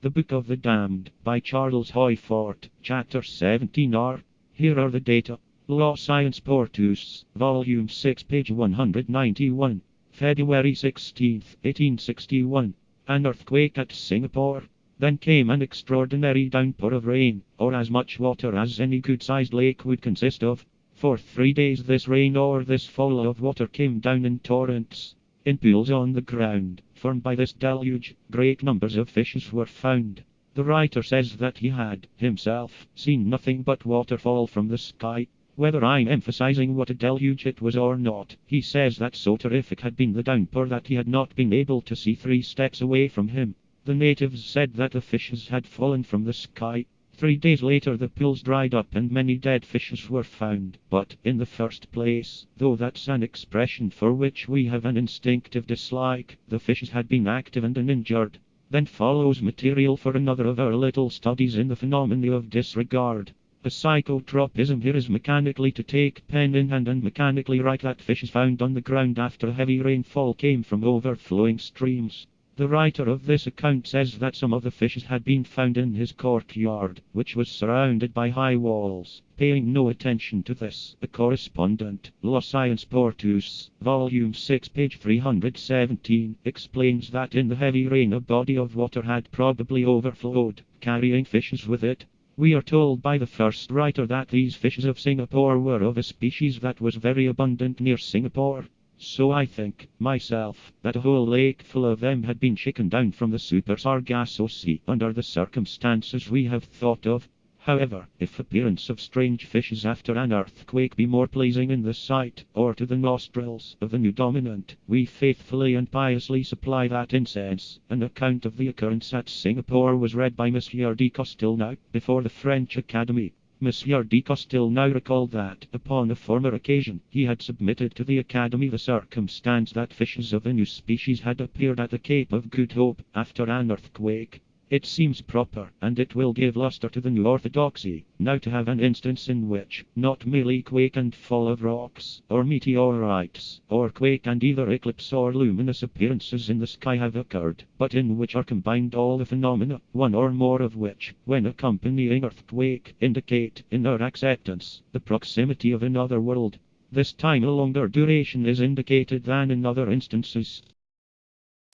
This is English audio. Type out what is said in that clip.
The Book of the Damned, by Charles Hoyfort, Chapter 17R. Here are the data. Los Science Portus, Volume 6, page 191. February 16, 1861. An earthquake at Singapore. Then came an extraordinary downpour of rain, or as much water as any good-sized lake would consist of. For 3 days this rain or this fall of water came down in torrents. In pools on the ground, formed by this deluge, great numbers of fishes were found. The writer says that he had, himself, seen nothing but water fall from the sky. Whether I'm emphasizing what a deluge it was or not, he says that so terrific had been the downpour that he had not been able to see 3 steps away from him. The natives said that the fishes had fallen from the sky. 3 days later the pools dried up and many dead fishes were found. But, in the first place, though that's an expression for which we have an instinctive dislike, the fishes had been active and uninjured. Then follows material for another of our little studies in the phenomena of disregard. A psychotropism here is mechanically to take pen in hand and mechanically write that fishes found on the ground after heavy rainfall came from overflowing streams. The writer of this account says that some of the fishes had been found in his courtyard, which was surrounded by high walls. Paying no attention to this, a correspondent, Los Science Portus, Volume 6, page 317, explains that in the heavy rain a body of water had probably overflowed, carrying fishes with it. We are told by the first writer that these fishes of Singapore were of a species that was very abundant near Singapore. So I think, myself, that a whole lake full of them had been shaken down from the Super Sargasso Sea under the circumstances we have thought of. However, if appearance of strange fishes after an earthquake be more pleasing in the sight, or to the nostrils, of the new dominant, we faithfully and piously supply that incense. An account of the occurrence at Singapore was read by Monsieur de Castelnau before the French Academy. Monsieur de Castelnau recalled that, upon a former occasion, he had submitted to the Academy the circumstance that fishes of a new species had appeared at the Cape of Good Hope, after an earthquake. It seems proper, and it will give luster to the new orthodoxy, now to have an instance in which, not merely quake and fall of rocks, or meteorites, or quake and either eclipse or luminous appearances in the sky have occurred, but in which are combined all the phenomena, one or more of which, when accompanying earthquake, indicate, in our acceptance, the proximity of another world. This time a longer duration is indicated than in other instances.